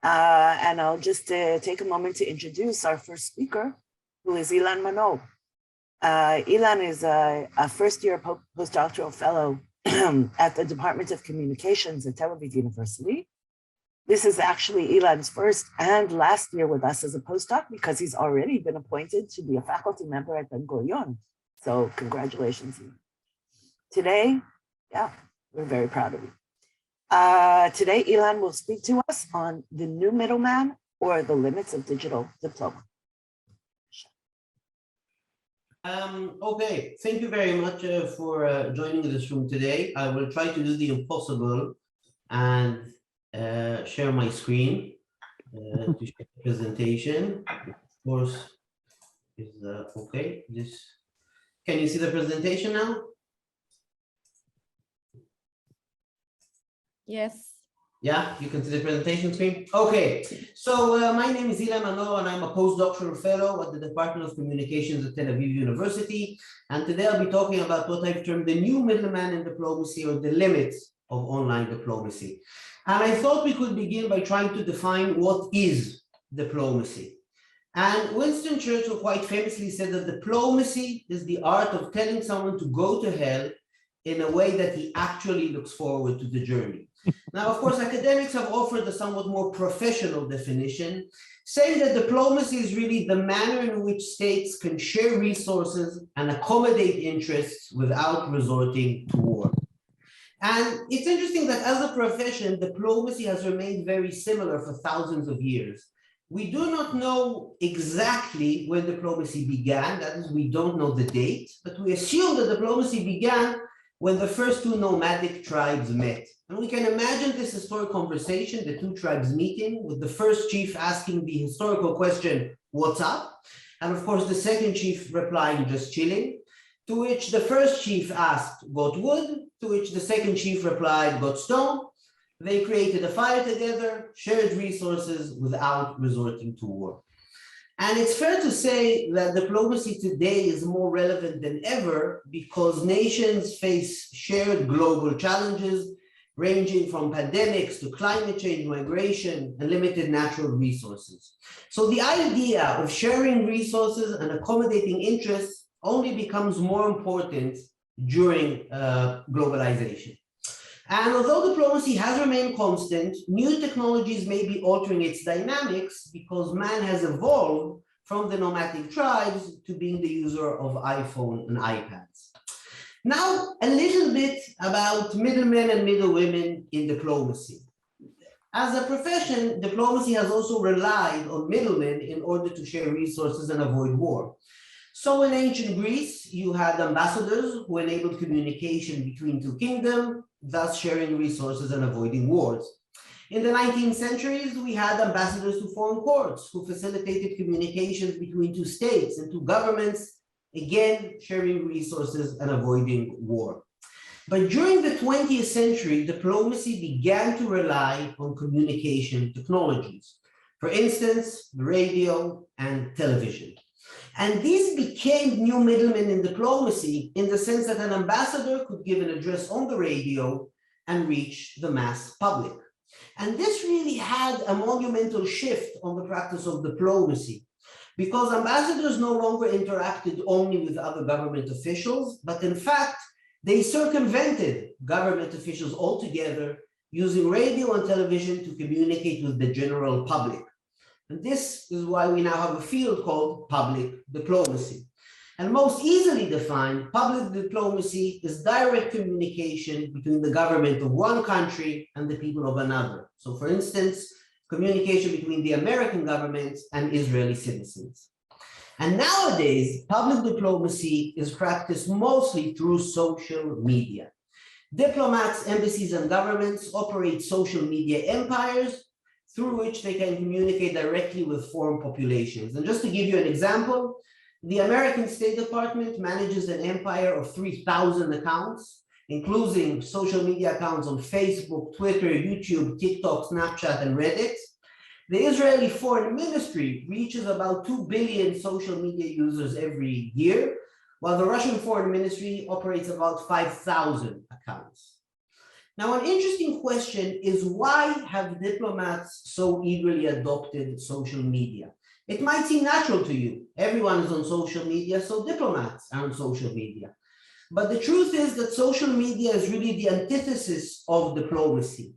And I'll just take a moment to introduce our first speaker, who is Ilan Manor. Ilan is a first-year postdoctoral fellow at the Department of Communications at Tel Aviv University. This is actually Ilan's first and last year with us as a postdoc because he's already been appointed to be a faculty member at Ben-Gurion. So congratulations, Ilan. Today, we're very proud of you. Today, Ilan will speak to us on the new middleman or the limits of digital diploma. Okay, thank you very much for joining this room today. I will try to do the impossible and share my screen to share the presentation. Of course, is okay. Can you see the presentation now? Yes. Yeah, you can see the presentation screen. Okay, so my name is Ilan Manor and I'm a postdoctoral fellow at the Department of Communications at Tel Aviv University. And today I'll be talking about what I've termed the new middleman in diplomacy, or the limits of online diplomacy. And I thought we could begin by trying to define what is diplomacy. And Winston Churchill quite famously said that diplomacy is the art of telling someone to go to hell in a way that he actually looks forward to the journey. Now, of course, academics have offered a somewhat more professional definition, saying that diplomacy is really the manner in which states can share resources and accommodate interests without resorting to war. And it's interesting that as a profession, diplomacy has remained very similar for thousands of years. We do not know exactly when diplomacy began, that is, we don't know the date, but we assume that diplomacy began when the first two nomadic tribes met. And we can imagine this historic conversation, the two tribes meeting, with the first chief asking the historical question, "What's up?" And of course, the second chief replying, "Just chilling." To which the first chief asked, "Got wood?" To which the second chief replied, "Got stone." They created a fire together, shared resources without resorting to war. And it's fair to say that diplomacy today is more relevant than ever because nations face shared global challenges ranging from pandemics to climate change, migration, and limited natural resources. So the idea of sharing resources and accommodating interests only becomes more important during globalization. And although diplomacy has remained constant, new technologies may be altering its dynamics because man has evolved from the nomadic tribes to being the user of iPhone and iPads. Now, a little bit about middlemen and middlewomen in diplomacy. As a profession, diplomacy has also relied on middlemen in order to share resources and avoid war. So in ancient Greece, you had ambassadors who enabled communication between two kingdoms, thus sharing resources and avoiding wars. In the 19th centuries, we had ambassadors to foreign courts who facilitated communications between two states and two governments, again, sharing resources and avoiding war. But during the 20th century, diplomacy began to rely on communication technologies. For instance, the radio and television. And these became new middlemen in diplomacy in the sense that an ambassador could give an address on the radio and reach the mass public. And this really had a monumental shift on the practice of diplomacy because ambassadors no longer interacted only with other government officials, but in fact, they circumvented government officials altogether using radio and television to communicate with the general public. And this is why we now have a field called public diplomacy. And most easily defined, public diplomacy is direct communication between the government of one country and the people of another. So for instance, communication between the American government and Israeli citizens. And nowadays, public diplomacy is practiced mostly through social media. Diplomats, embassies, and governments operate social media empires through which they can communicate directly with foreign populations. And just to give you an example, the American State Department manages an empire of 3,000 accounts, including social media accounts on Facebook, Twitter, YouTube, TikTok, Snapchat, and Reddit. The Israeli Foreign Ministry reaches about 2 billion social media users every year, while the Russian Foreign Ministry operates about 5,000 accounts. Now, an interesting question is, why have diplomats so eagerly adopted social media? It might seem natural to you. Everyone is on social media, so diplomats are on social media. But the truth is that social media is really the antithesis of diplomacy.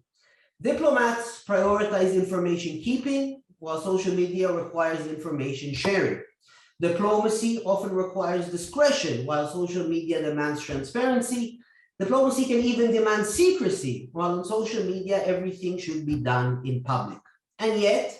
Diplomats prioritize information keeping, while social media requires information sharing. Diplomacy often requires discretion, while social media demands transparency. Diplomacy can even demand secrecy, while on social media, everything should be done in public. And yet,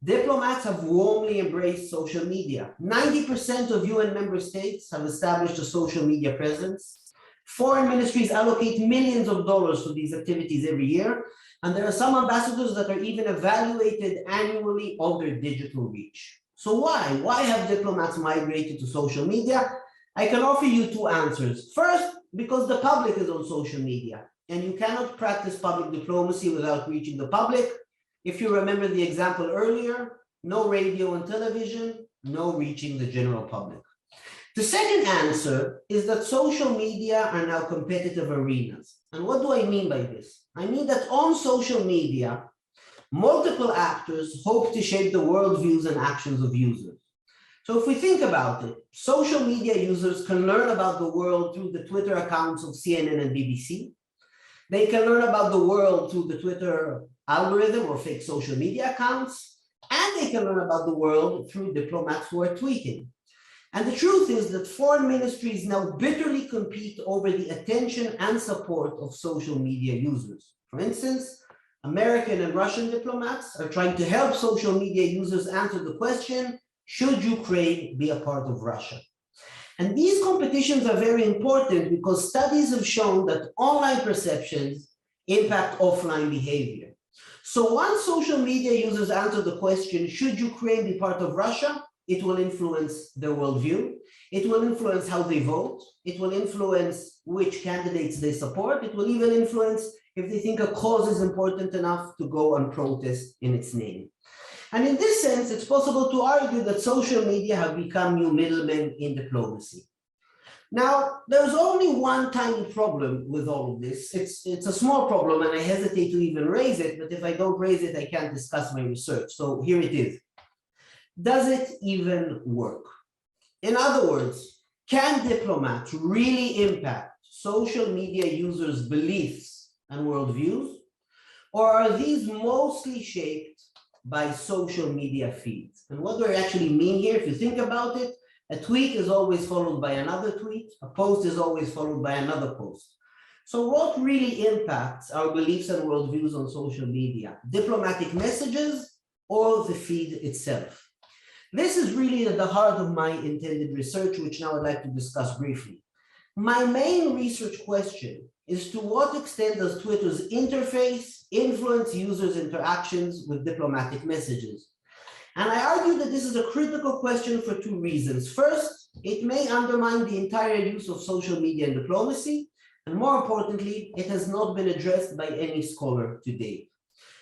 diplomats have warmly embraced social media. 90% of UN member states have established a social media presence. Foreign ministries allocate millions of dollars to these activities every year, and there are some ambassadors that are even evaluated annually on their digital reach. So why? Why have diplomats migrated to social media? I can offer you two answers. First, because the public is on social media, and you cannot practice public diplomacy without reaching the public. If you remember the example earlier, no radio and television, no reaching the general public. The second answer is that social media are now competitive arenas. And what do I mean by this? I mean that on social media, multiple actors hope to shape the worldviews and actions of users. So if we think about it, social media users can learn about the world through the Twitter accounts of CNN and BBC. They can learn about the world through the Twitter algorithm or fake social media accounts, and they can learn about the world through diplomats who are tweeting. And the truth is that foreign ministries now bitterly compete over the attention and support of social media users. For instance, American and Russian diplomats are trying to help social media users answer the question, should Ukraine be a part of Russia? And these competitions are very important because studies have shown that online perceptions impact offline behavior. So once social media users answer the question, should Ukraine be part of Russia? It will influence their worldview. It will influence how they vote. It will influence which candidates they support. It will even influence if they think a cause is important enough to go and protest in its name. And in this sense, it's possible to argue that social media have become new middlemen in diplomacy. Now, there's only one tiny problem with all of this. It's a small problem, and I hesitate to even raise it, but if I don't raise it, I can't discuss my research. So here it is. Does it even work? In other words, can diplomats really impact social media users' beliefs and worldviews? Or are these mostly shaped by social media feeds? And what do I actually mean here? If you think about it, a tweet is always followed by another tweet. A post is always followed by another post. So what really impacts our beliefs and worldviews on social media? Diplomatic messages or the feed itself? This is really at the heart of my intended research, which now I'd like to discuss briefly. My main research question is, to what extent does Twitter's interface influence users' interactions with diplomatic messages? And I argue that this is a critical question for two reasons. First, it may undermine the entire use of social media in diplomacy, and more importantly, it has not been addressed by any scholar to date.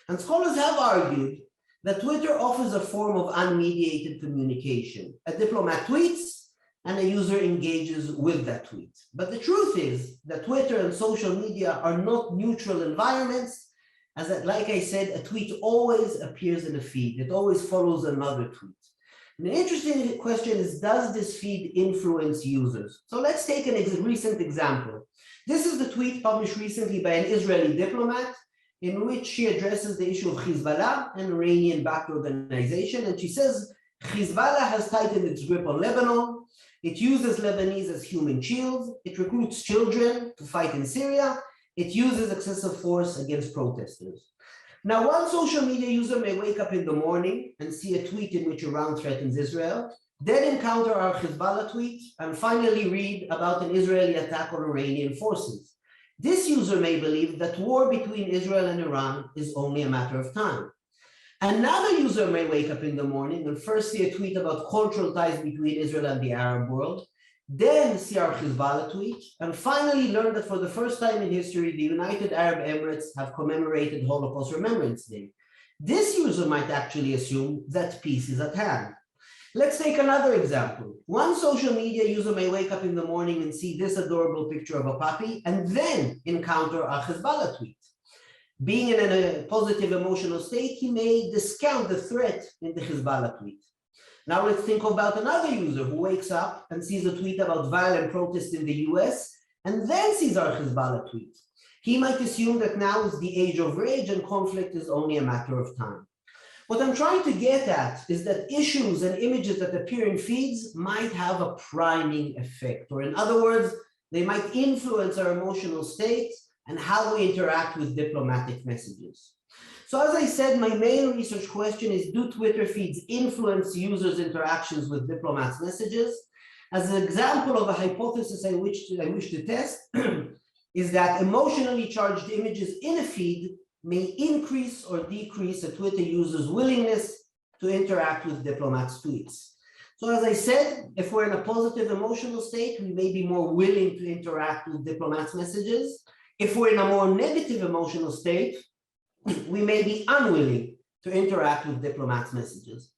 And scholars have argued that Twitter offers a form of unmediated communication. A diplomat tweets, and a user engages with that tweet. But the truth is that Twitter and social media are not neutral environments, as like I said, a tweet always appears in a feed. It always follows another tweet. And the interesting question is, does this feed influence users? So let's take a recent example. This is the tweet published recently by an Israeli diplomat, in which she addresses the issue of Hezbollah, an Iranian-backed organization, and she says, Hezbollah has tightened its grip on Lebanon. It uses Lebanese as human shields. It recruits children to fight in Syria. It uses excessive force against protesters. Now, one social media user may wake up in the morning and see a tweet in which Iran threatens Israel, then encounter our Hezbollah tweet, and finally read about an Israeli attack on Iranian forces. This user may believe that war between Israel and Iran is only a matter of time. Another user may wake up in the morning and first see a tweet about cultural ties between Israel and the Arab world, then see our Hezbollah tweet, and finally learn that for the first time in history, the United Arab Emirates have commemorated Holocaust Remembrance Day. This user might actually assume that peace is at hand. Let's take another example. One social media user may wake up in the morning and see this adorable picture of a puppy and then encounter a Hezbollah tweet. Being in a positive emotional state, he may discount the threat in the Hezbollah tweet. Now let's think about another user who wakes up and sees a tweet about violent protests in the US and then sees our Hezbollah tweet. He might assume that now is the age of rage and conflict is only a matter of time. What I'm trying to get at is that issues and images that appear in feeds might have a priming effect, or in other words, they might influence our emotional state and how we interact with diplomatic messages. So as I said, my main research question is, do Twitter feeds influence users' interactions with diplomats' messages? As an example of a hypothesis I wish to test is that emotionally charged images in a feed may increase or decrease a Twitter user's willingness to interact with diplomats' tweets. So as I said, if we're in a positive emotional state, we may be more willing to interact with diplomats' messages. If we're in a more negative emotional state, we may be unwilling to interact with diplomats' messages.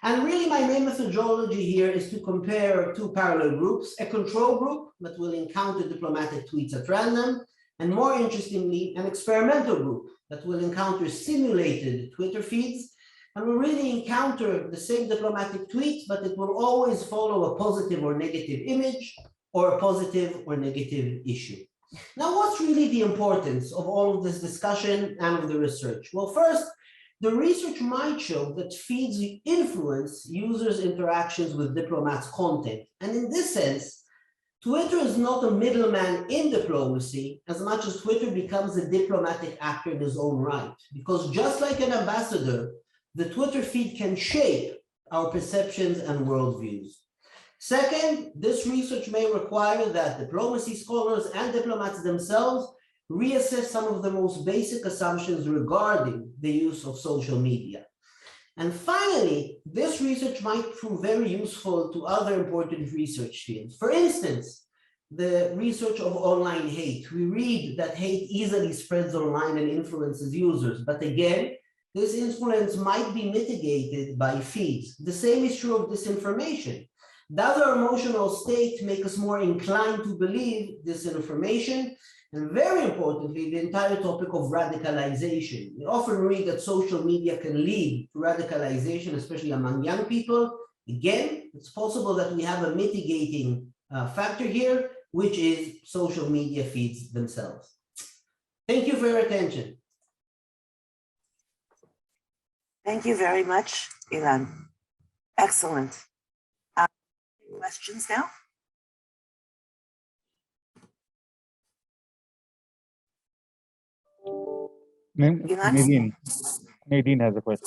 And really my main methodology here is to compare two parallel groups, a control group that will encounter diplomatic tweets at random, and more interestingly, an experimental group that will encounter simulated Twitter feeds and will really encounter the same diplomatic tweet, but it will always follow a positive or negative image or a positive or negative issue. Now, what's really the importance of all of this discussion and of the research? Well, first, the research might show that feeds influence users' interactions with diplomats' content. And in this sense, Twitter is not a middleman in diplomacy as much as Twitter becomes a diplomatic actor in his own right. Because just like an ambassador, the Twitter feed can shape our perceptions and worldviews. Second, this research may require that diplomacy scholars and diplomats themselves reassess some of the most basic assumptions regarding the use of social media. And finally, this research might prove very useful to other important research fields. For instance, the research of online hate. We read that hate easily spreads online and influences users, but again, this influence might be mitigated by feeds. The same is true of disinformation. Does our emotional state make us more inclined to believe disinformation? And very importantly, the entire topic of radicalization. We often read that social media can lead to radicalization, especially among young people. Again, it's possible that we have a mitigating factor here, which is social media feeds themselves. Thank you for your attention. Thank you very much, Ilan. Excellent. Questions now? Nadine has a question.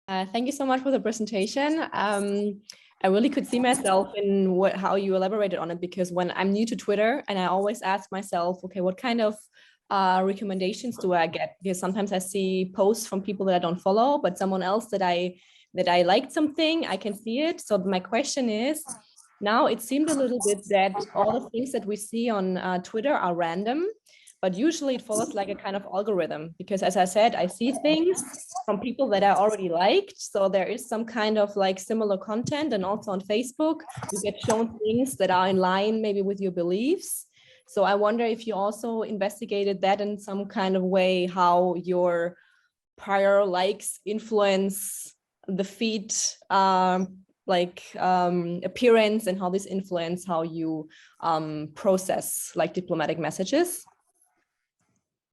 Thank you so much for the presentation. I really could see myself in how you elaborated on it, because when I'm new to Twitter and I always ask myself, okay, what kind of recommendations do I get? Because sometimes I see posts from people that I don't follow, but someone else that I liked something, I can see it. So my question is, now it seemed a little bit that all the things that we see on Twitter are random, but usually it follows like a kind of algorithm, because as I said, I see things from people that I already liked. So there is some kind of like similar content, and also on Facebook, you get shown things that are in line maybe with your beliefs. So I wonder if you also investigated that in some kind of way, how your prior likes influence the feed appearance, and how this influence how you process like diplomatic messages.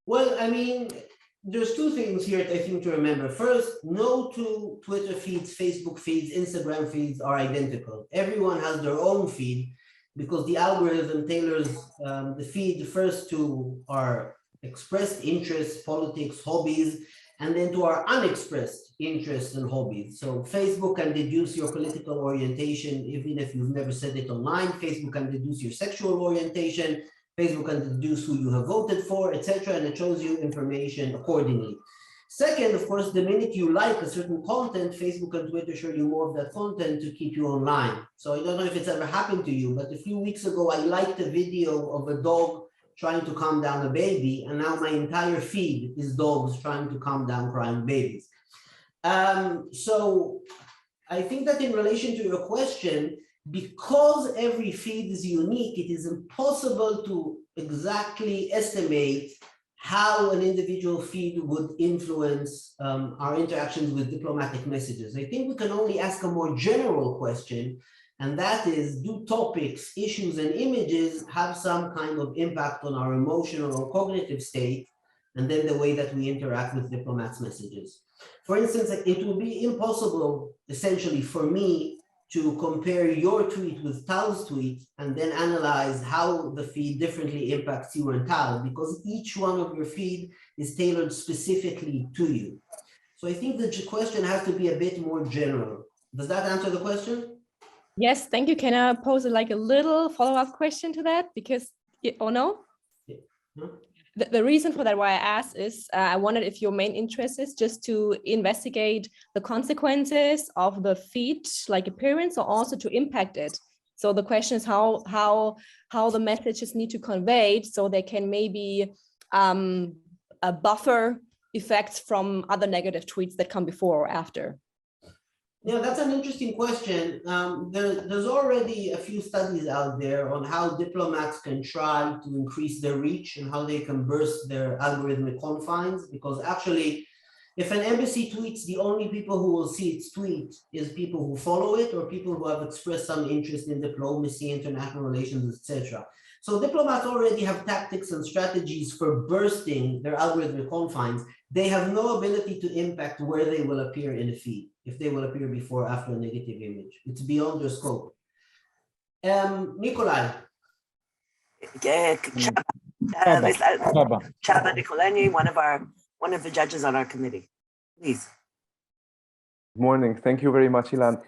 Well, I mean, there's two things here I think to remember. First, no two Twitter feeds, Facebook feeds, Instagram feeds are identical. Everyone has their own feed because the algorithm tailors the feed first to our expressed interests, politics, hobbies, and then to our unexpressed interests and hobbies. So Facebook can deduce your political orientation, even if you've never said it online. Facebook can deduce your sexual orientation. Facebook can deduce who you have voted for, etc., and it shows you information accordingly. Second, of course, the minute you like a certain content, Facebook and Twitter show you more of that content to keep you online. So I don't know if it's ever happened to you, but a few weeks ago, I liked a video of a dog trying to calm down a baby, and now my entire feed is dogs trying to calm down crying babies. So I think that in relation to your question, because every feed is unique, it is impossible to exactly estimate how an individual feed would influence our interactions with diplomatic messages. I think we can only ask a more general question, and that is, do topics, issues, and images have some kind of impact on our emotional or cognitive state, and then the way that we interact with diplomats' messages? For instance, it would be impossible, essentially, for me to compare your tweet with Tal's tweet and then analyze how the feed differently impacts you and Tal, because each one of your feed is tailored specifically to you. So I think the question has to be a bit more general. Does that answer the question? Yes, thank you. Can I pose like a little follow-up question to that? Because, or no? Yeah. No? The reason for that, why I asked, is I wondered if your main interest is just to investigate the consequences of the feed, like appearance, or also to impact it. So the question is how the messages need to convey so they can maybe a buffer effects from other negative tweets that come before or after. Yeah, that's an interesting question. There's already a few studies out there on how diplomats can try to increase their reach and how they can burst their algorithmic confines, because actually, if an embassy tweets, the only people who will see its tweet is people who follow it or people who have expressed some interest in diplomacy, international relations, etc. So diplomats already have tactics and strategies for bursting their algorithmic confines. They have no ability to impact where they will appear in a feed, if they will appear before or after a negative image. It's beyond their scope. Nikolai. Chaba Nicoleni, one of the judges on our committee. Please. Good morning. Thank you very much, Ilan.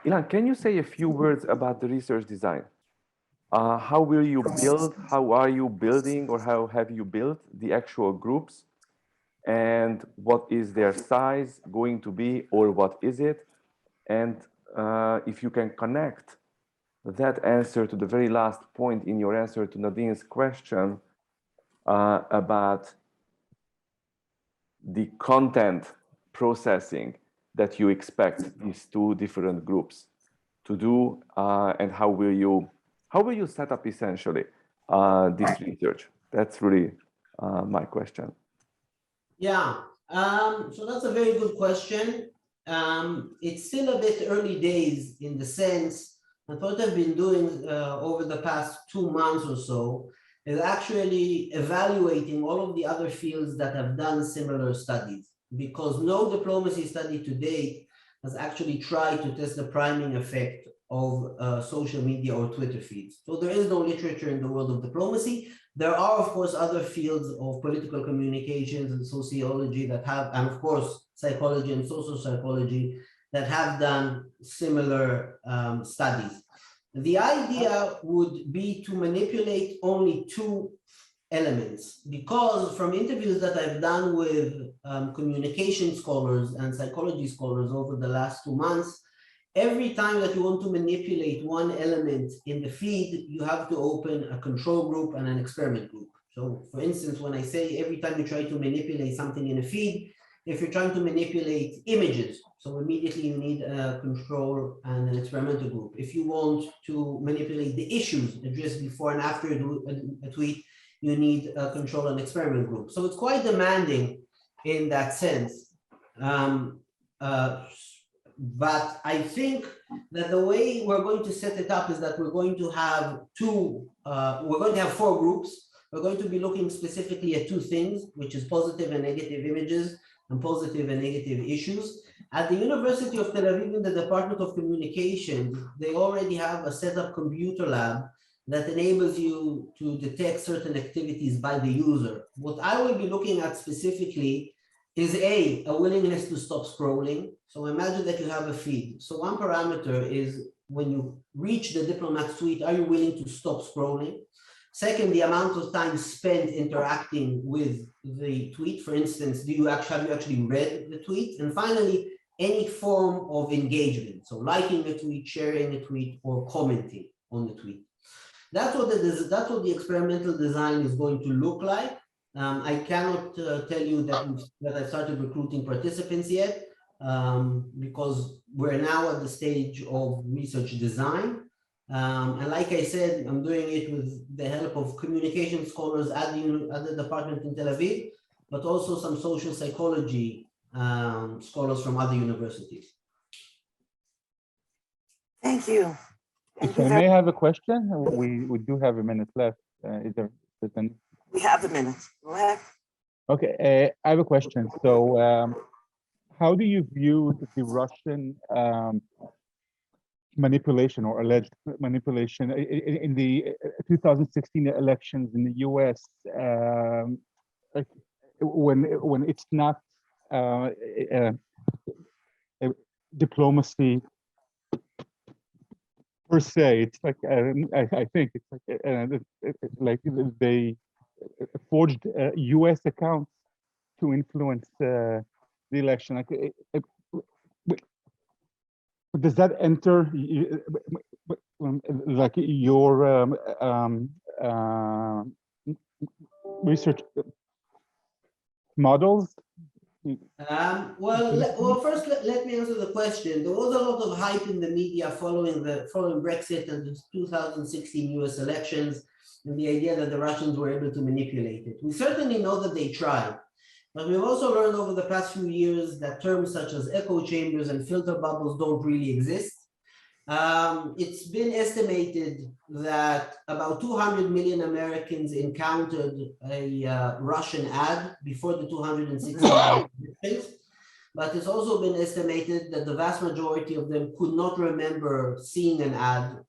Ilan, can you say a few words about the research design? How will you build? How are you building, or how have you built the actual groups? And what is their size going to be, or what is it? And if you can connect that answer to the very last point in your answer to Nadine's question about the content processing that you expect these two different groups to do, and how will you set up essentially this research? That's really my question. Yeah, so that's a very good question. It's still a bit early days in the sense that what I've been doing over the past 2 months or so is actually evaluating all of the other fields that have done similar studies, because no diplomacy study to date has actually tried to test the priming effect of social media or Twitter feeds. So there is no literature in the world of diplomacy. There are, of course, other fields of political communications and sociology that have, and of course, psychology and social psychology that have done similar studies. The idea would be to manipulate only 2 elements, because from interviews that I've done with communication scholars and psychology scholars over the last 2 months, every time that you want to manipulate one element in the feed, you have to open a control group and an experiment group. So for instance, when I say every time you try to manipulate something in a feed, if you're trying to manipulate images, so immediately you need a control and an experimental group. If you want to manipulate the issues addressed before and after a tweet, you need a control and experiment group. So it's quite demanding in that sense. But I think that the way we're going to set it up is that we're going to have 4 groups. We're going to be looking specifically at 2 things, which is positive and negative images and positive and negative issues. At the University of Tel Aviv, in the Department of Communications, they already have a set up computer lab that enables you to detect certain activities by the user. What I will be looking at specifically is a willingness to stop scrolling. So imagine that you have a feed. So one parameter is when you reach the diplomat's tweet, are you willing to stop scrolling? Second, the amount of time spent interacting with the tweet. For instance, have you actually read the tweet? And finally, any form of engagement. So liking a tweet, sharing a tweet, or commenting on the tweet. That's what the experimental design is going to look like. I cannot tell you that I've started recruiting participants yet, because we're now at the stage of research design. And like I said, I'm doing it with the help of communication scholars at the department in Tel Aviv, but also some social psychology scholars from other universities. Thank you. Thank If you I very may have a question, we do have a minute left. Is there certain? We have a minute. Go ahead. Okay, I have a question. So, how do you view the Russian manipulation or alleged manipulation in the 2016 elections in the U.S. Like when it's not diplomacy per se? It's like I think it's like they forged U.S. accounts to influence the election. Like, does that enter like your research models? Well, first let me answer the question. There was a lot of hype in the media following Brexit and the 2016 US elections, and the idea that the Russians were able to manipulate it. We certainly know that they tried, but we've also learned over the past few years that terms such as echo chambers and filter bubbles don't really exist. It's been estimated that about 200 million Americans encountered a Russian ad before the 216 elections, but it's also been estimated that the vast majority of them could not remember seeing an ad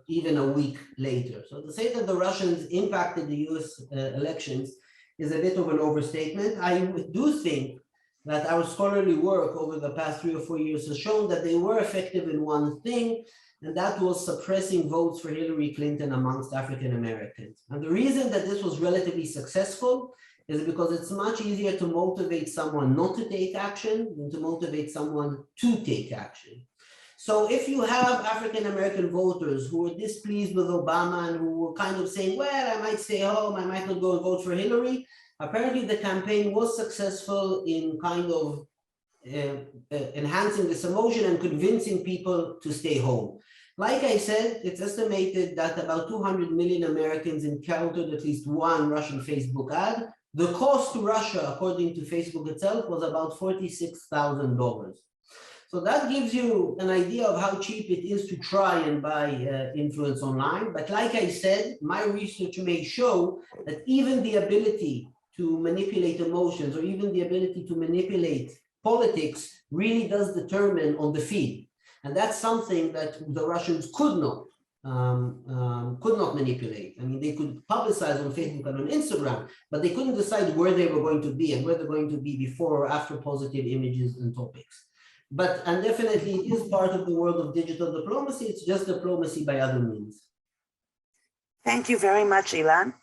even a week later. So to say that the Russians impacted the US elections is a bit of an overstatement. I do think that our scholarly work over the past 3 or 4 years has shown that they were effective in one thing, and that was suppressing votes for Hillary Clinton amongst African Americans. And the reason that this was relatively successful is because it's much easier to motivate someone not to take action than to motivate someone to take action. So if you have African American voters who were displeased with Obama and who were kind of saying, well, I might stay home, I might not go and vote for Hillary, apparently the campaign was successful in kind of enhancing this emotion and convincing people to stay home. Like I said, it's estimated that about 200 million Americans encountered at least one Russian Facebook ad. The cost to Russia, according to Facebook itself, was about $46,000. So that gives you an idea of how cheap it is to try and buy influence online. But like I said, my research may show that even the ability to manipulate emotions or even the ability to manipulate politics really does determine on the feed. And that's something that the Russians could not manipulate. I mean, they could publicize on Facebook and on Instagram, but they couldn't decide where they were going to be and where they're going to be before or after positive images and topics. And definitely it is part of the world of digital diplomacy. It's just diplomacy by other means. Thank you very much, Ilan.